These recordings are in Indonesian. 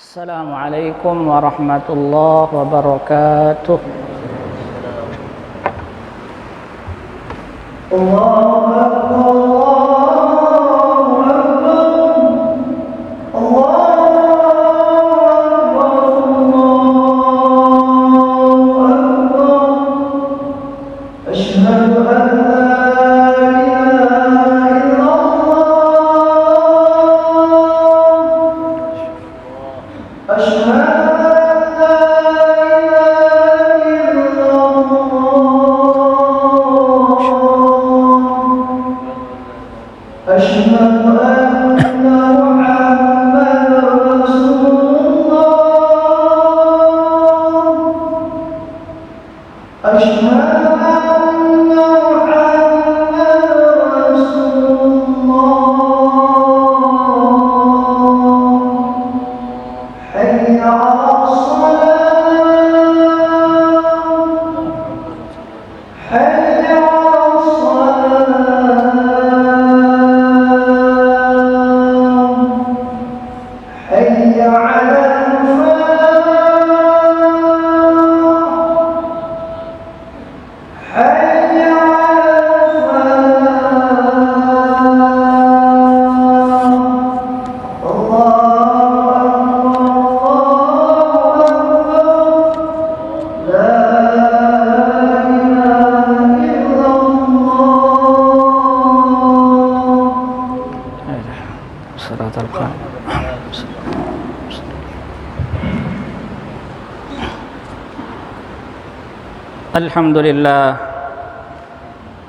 السلام عليكم ورحمة الله وبركاته. الله أكبر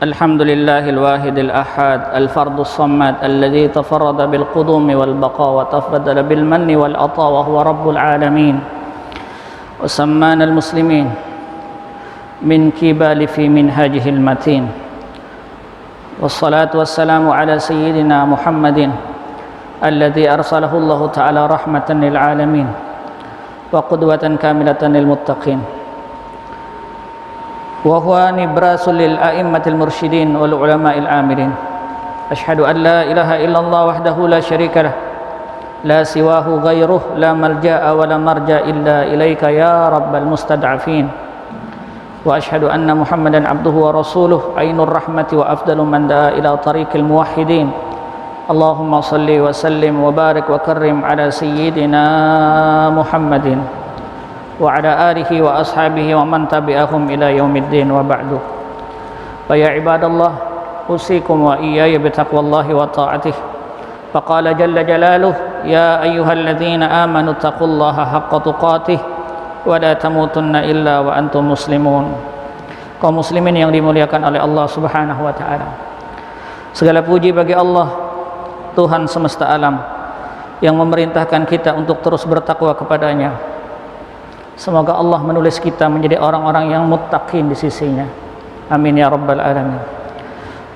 الحمد لله الواحد الأحد الفرد الصمد الذي تفرد بالقدوم والبقاء وتفضل بالمن والعطاء وهو رب العالمين وسمانا المسلمين من كبال في منهاجه المتين والصلاة والسلام على سيدنا محمد الذي أرسله الله تعالى رحمة للعالمين وقدوة كاملة للمتقين وهو نبراس للأئمة المرشدين والعلماء العاملين. أشهد أن لا إله إلا الله وحده لا شريك له لا سواه غيره لا ملجأ ولا مرجأ إلا إليك يا رب المستضعفين. وأشهد أن محمدا عبده ورسوله عين الرحمة وأفضل من دعا إلى طريق الموحدين. اللهم صل وسلم وبارك وكرم على سيدنا محمد وعلى آله وأصحابه ومن تبعهم إلى يوم الدين وبعد. فيا عباد الله أوصيكم وإياي بتقوى الله وطاعته. فقال جل جلاله يا أيها الذين آمنوا اتقوا الله حق تقاته ولا تموتن إلا وأنتم مسلمون. Kaum muslimin yang dimuliakan oleh Allah Subhanahu wa taala. Segala puji bagi Allah, Tuhan semesta alam, yang memerintahkan kita untuk terus bertakwa kepadanya. Semoga Allah menulis kita menjadi orang-orang yang muttaqin di sisinya. Amin ya rabbal alamin.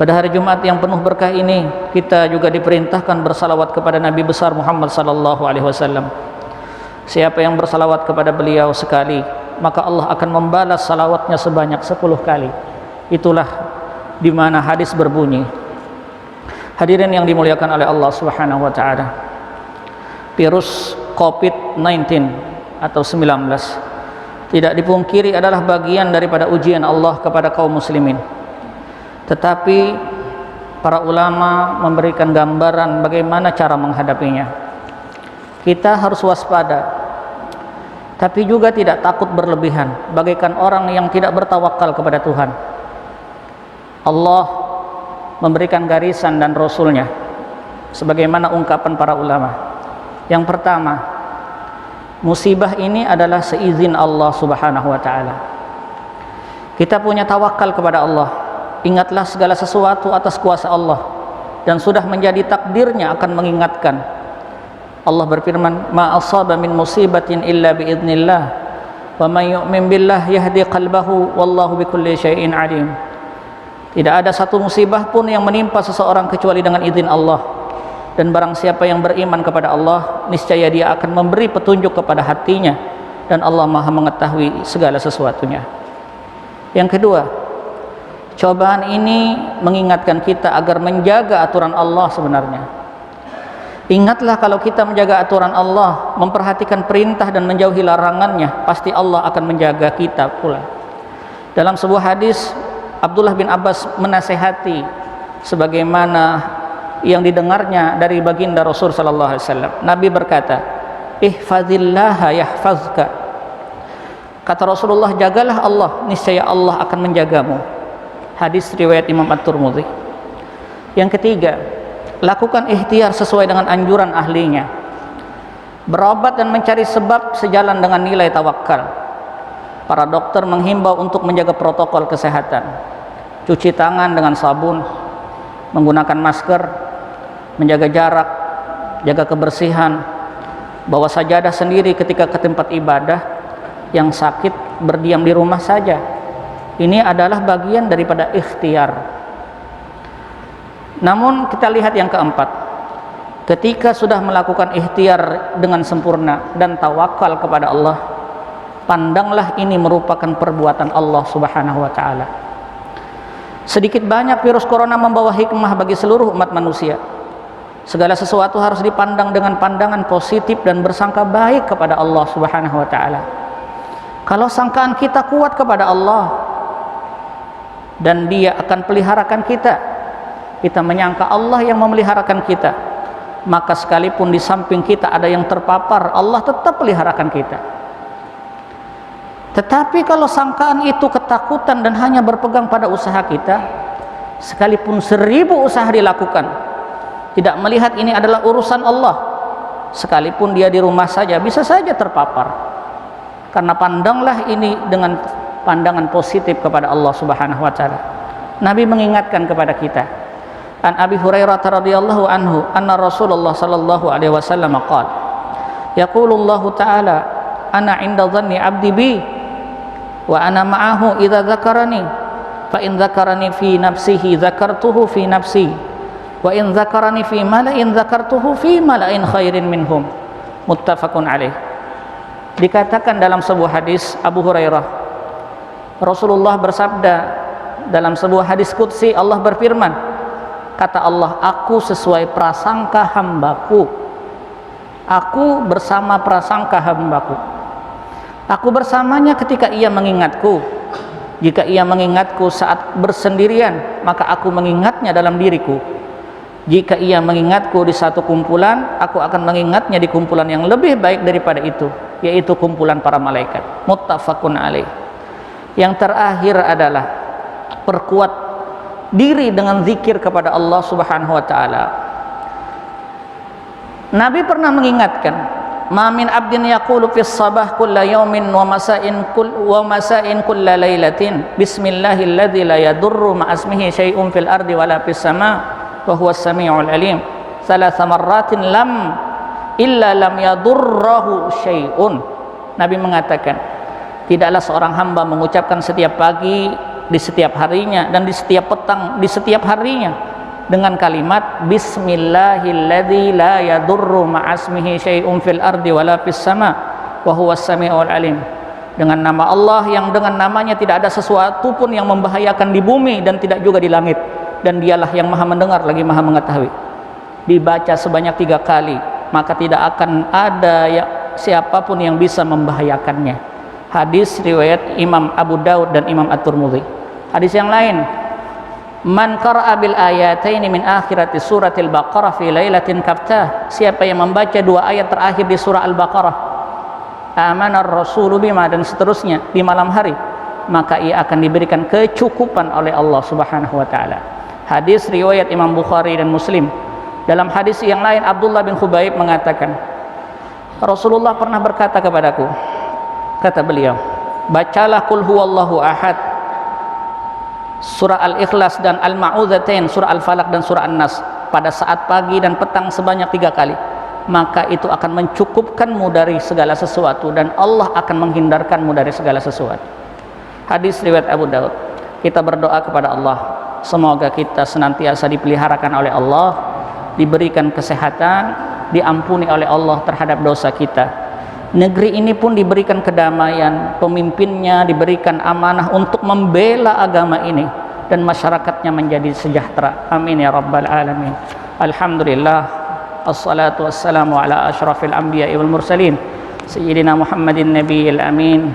Pada hari Jumat yang penuh berkah ini, kita juga diperintahkan bersalawat kepada Nabi besar Muhammad sallallahu alaihi wasallam. Siapa yang bersalawat kepada beliau sekali, maka Allah akan membalas salawatnya sebanyak 10 kali. Itulah di mana hadis berbunyi. Hadirin yang dimuliakan oleh Allah Subhanahu wa taala. Virus COVID-19 atau 19 tidak dipungkiri adalah bagian daripada ujian Allah kepada kaum muslimin. Tetapi para ulama memberikan gambaran bagaimana cara menghadapinya. Kita harus waspada, tapi juga tidak takut berlebihan, bagaikan orang yang tidak bertawakal kepada Tuhan. Allah memberikan garisan dan Rasulnya sebagaimana ungkapan para ulama. Yang pertama, musibah ini adalah seizin Allah Subhanahu wa taala. Kita punya tawakal kepada Allah. Ingatlah segala sesuatu atas kuasa Allah dan sudah menjadi takdirnya akan mengingatkan. Allah berfirman, "Ma asaba min musibatin illa bi idznillah wa may yu'min billah yahdi qalbahu wallahu bikulli syai'in alim." Tidak ada satu musibah pun yang menimpa seseorang kecuali dengan izin Allah. Dan barang siapa yang beriman kepada Allah, niscaya dia akan memberi petunjuk kepada hatinya, dan Allah Maha mengetahui segala sesuatunya. Yang kedua, cobaan ini mengingatkan kita agar menjaga aturan Allah sebenarnya. Ingatlah kalau kita menjaga aturan Allah, memperhatikan perintah dan menjauhi larangannya, pasti Allah akan menjaga kita pula. Dalam sebuah hadis, Abdullah bin Abbas menasehati sebagaimana yang didengarnya dari baginda Rasul sallallahu alaihi wasallam. Nabi berkata, "Ihfazillaha yahfazka." Kata Rasulullah, jagalah Allah, niscaya Allah akan menjagamu. Hadis riwayat Imam At-Tirmidzi. Yang ketiga, lakukan ikhtiar sesuai dengan anjuran ahlinya. Berobat dan mencari sebab sejalan dengan nilai tawakal. Para dokter menghimbau untuk menjaga protokol kesehatan. Cuci tangan dengan sabun, menggunakan masker, menjaga jarak, jaga kebersihan, bawa sajadah sendiri ketika ke tempat ibadah. Yang sakit berdiam di rumah saja. Ini adalah bagian daripada ikhtiar. Namun kita lihat yang keempat, ketika sudah melakukan ikhtiar dengan sempurna dan tawakal kepada Allah, pandanglah ini merupakan perbuatan Allah Subhanahu wa ta'ala. Sedikit banyak virus corona membawa hikmah bagi seluruh umat manusia. Segala sesuatu harus dipandang dengan pandangan positif dan bersangka baik kepada Allah Subhanahu wa ta'ala. Kalau sangkaan kita kuat kepada Allah dan Dia akan peliharakan kita, kita menyangka Allah yang memeliharakan kita, maka sekalipun di samping kita ada yang terpapar, Allah tetap peliharakan kita. Tetapi kalau sangkaan itu ketakutan dan hanya berpegang pada usaha kita, sekalipun 1000 usaha dilakukan, tidak melihat ini adalah urusan Allah, sekalipun dia di rumah saja bisa saja terpapar. Karena pandanglah ini dengan pandangan positif kepada Allah Subhanahu wa ta'ala. Nabi mengingatkan kepada kita, an Abi Hurairah radhiyallahu anhu anna Rasulullah sallallahu alaihi wasallam qala, yaqulullahu ta'ala, ana 'inda dhanni 'abdi bi wa ana ma'ahu idza dzakarani fa in dzakarani fi nafsihi dzakartuhu fi nafsi wa in dzakarani fi mala'in dzakartuhu fi mala'in khairin minhum. Muttafaqun alaih. Dikatakan dalam sebuah hadis Abu Hurairah, Rasulullah bersabda dalam sebuah hadis qudsi, Allah berfirman, kata Allah, aku sesuai prasangka hambaku, aku bersama prasangka hambaku, aku bersamanya ketika ia mengingatku. Jika ia mengingatku saat bersendirian, maka aku mengingatnya dalam diriku. Jika ia mengingatku di satu kumpulan, aku akan mengingatnya di kumpulan yang lebih baik daripada itu, yaitu kumpulan para malaikat. Muttafaqun alaih. Yang terakhir adalah perkuat diri dengan zikir kepada Allah Subhanahu wa ta'ala. Nabi pernah mengingatkan, ma min abdin yaqulu fis sabah kulla yawmin wa masa'in kulla lailatin bismillahilladzi la yadurru ma asmihi syai'un fil ardi wala fis sama' wa huwas sami'ul alim thalatha marratin lam yadurruhu syai'un. Nabi mengatakan, tidaklah seorang hamba mengucapkan setiap pagi, di setiap harinya, dan di setiap petang, di setiap harinya, dengan kalimat bismillahilladzi la yadurru ma'asmihi syai'un fil ardi wala fis sama wa huwas sami'ul alim. Dengan nama Allah yang dengan namanya tidak ada sesuatu pun yang membahayakan di bumi dan tidak juga di langit, dan dialah yang maha mendengar lagi maha mengetahui. Dibaca sebanyak 3 kali, maka tidak akan ada siapapun yang bisa membahayakannya. Hadis riwayat Imam Abu Daud dan Imam At-Tirmidzi. Hadis yang lain, man qara'a bil ayataini min akhirati suratil Baqarah fi lailatin kaftah, siapa yang membaca 2 ayat terakhir di surah Al-Baqarah, amanar rasulu bima, dan seterusnya, di malam hari, maka ia akan diberikan kecukupan oleh Allah Subhanahu wa ta'ala. Hadis riwayat Imam Bukhari dan Muslim. Dalam hadis yang lain, Abdullah bin Khubaib mengatakan, Rasulullah pernah berkata kepadaku, kata beliau, bacalah qul huwallahu ahad, surah Al-Ikhlas dan Al-Ma'udzatain, surah Al-Falaq dan surah An-Nas pada saat pagi dan petang sebanyak 3 kali, maka itu akan mencukupkanmu dari segala sesuatu dan Allah akan menghindarkanmu dari segala sesuatu. Hadis riwayat Abu Daud. Kita berdoa kepada Allah, semoga kita senantiasa dipeliharakan oleh Allah, diberikan kesehatan, diampuni oleh Allah terhadap dosa kita. Negeri ini pun diberikan kedamaian, pemimpinnya diberikan amanah untuk membela agama ini, dan masyarakatnya menjadi sejahtera. Amin ya rabbal alamin. Alhamdulillah, Assalatu wassalamu ala asyrafil anbiya'i wal mursalin Sayyidina Muhammadin nabiyil amin.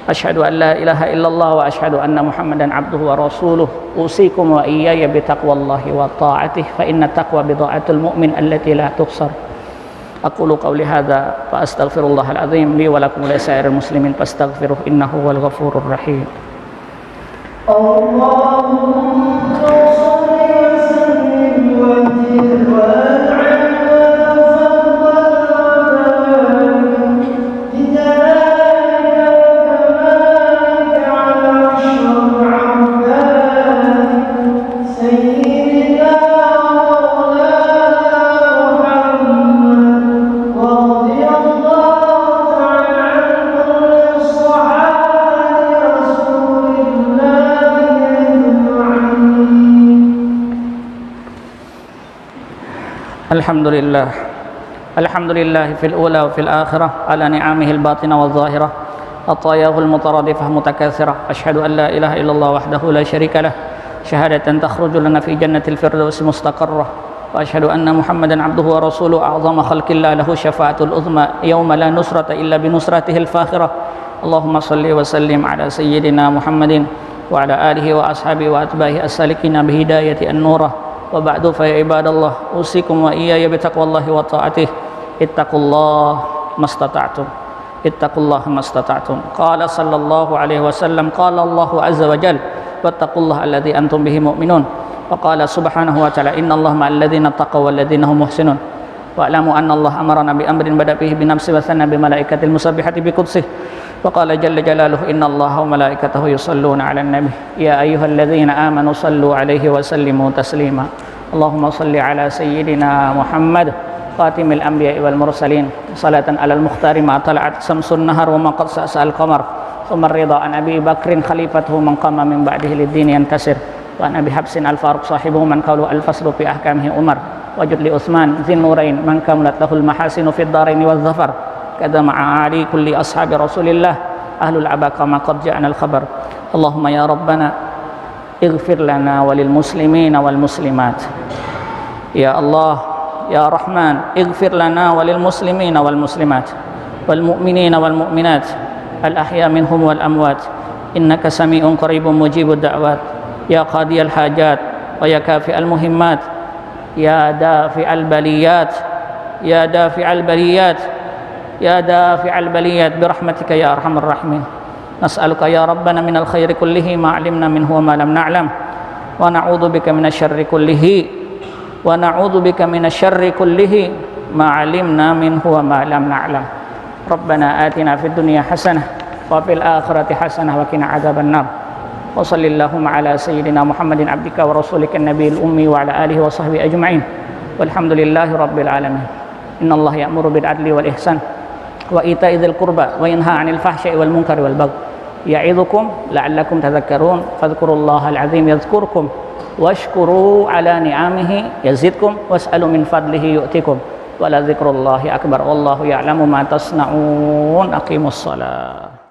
Asyhadu an la ilaha illallah wa asyhadu anna Muhammadan abduhu wa rasuluh. Usikum wa iyaya bitaqwallahi wa ta'atih fa inna taqwa bidha'atul mu'min allati la tuhsar. Aqulu qawli hadza fa astaghfirullahal azim li wa lakum wa lisairil muslimin fastaghfiruh innahu wal ghafurur rahim. Allahumma shalli wa sallim wa zid wa Alhamdulillah fil ula wa fil akhirah ala ni'amihi al-batinah wa zahirah atayahu al-mutaradifah mutakatsirah. Asyhadu an la ilaha illallah wahdahu la syarika lah syahadatan takhruju lana fi jannatil firdaus mustaqarrah. Wa asyhadu anna Muhammadan abduhu wa rasuluhu a'zama khalqillah lahu syafa'atul uzma yawma la nusrata illa bi nusratihi al-fakhirah. Allahumma shalli wa sallim ala sayyidina Muhammadin wa ala alihi wa ashabihi wa atba'ihi as-salikina bi hidayati an-nurah. Wa ba'du fa ya ibadallah usikum wa iyaya bitaqwallahi wa ta'atih ittaqullaha mastata'tum. Qala sallallahu alaihi wasallam qala Allahu azza wa jalla wattaqullaha alladzi antum bihi mu'minun wa qala subhanahu wa ta'ala innallaha ma'al ladzina taqaw wal ladzina hum muhsinun wa alamu anna Allah amarna bi amrin bada fihi bi nafsi wa sanna bi malaikatil musabbihati bi qudsih wa qala jalla jalaluhu innallaha wa malaikatahu yusalluna 'alan nabi ya ayyuhalladzina amanu sallu 'alaihi wa sallimu taslima. Allahumma salli 'ala sayyidina Muhammad khatimil anbiya'i wal mursalin salatan 'alal mukhtari ma tala'at samsun nahar wa ma qad sa'al qamar thumma ridha an Abi Bakrin khalifatuhu man qama min ba'dihi lid-din yantasir wa an Abi Habsin al-Faruq sahibuhu man qawlu al-faslu fi ahkamihi Umar wajud li Utsman dzin nurain man kamalat lahul mahasinu fid dharain wal dhafar kadza ma'a ali kulli ashabi Rasulillah ahlul abaqa ma qad ja'ana al-khabar. Allahumma ya rabbana ighfir lana walil muslimina wal muslimat. Ya Allah ya Rahman ighfir lana walil muslimina wal muslimat wal mu'minina wal mu'minat al ahya minhum wal amwat innaka sami'un qaribun mujibud da'wat ya qadiyal hajat wa ya kafi'al muhimmat ya dafi'al baliyat ya dafi'al baliyat ya dafi'al baliyat birahmatika ya arhamar rahimin. Nas'aluka ya rabbana minal khairi kullihi ma 'alimna minhu wa ma lam na'lam wa na'udzu bika minasyarri kullihi ma 'alimna minhu wa ma lam na'lam. Rabbana atina fid dunya hasanah wa fil akhirati hasanah wa qina adzabannar. Wa sallallahu ala sayyidina Muhammadin abdika wa rasulika nabiyil ummi wa ala alihi wa sahbihi ajma'in. Walhamdulillahi rabbil alamin. Innallaha ya'muru bil 'adli wal ihsan wa ita'i dzil qurba wa yanha 'anil fahsya'i wal munkari wal baghi ya'idzukum la'allakum tadhakkarun. Fadhkurullahal 'azim yadhkurkum washkuru 'ala ni'amihi yazidkum was'alu min fadlihi yu'tikum wa la dzikrullahi akbar wallahu ya'lamu ma tasna'un. Aqimus shalah.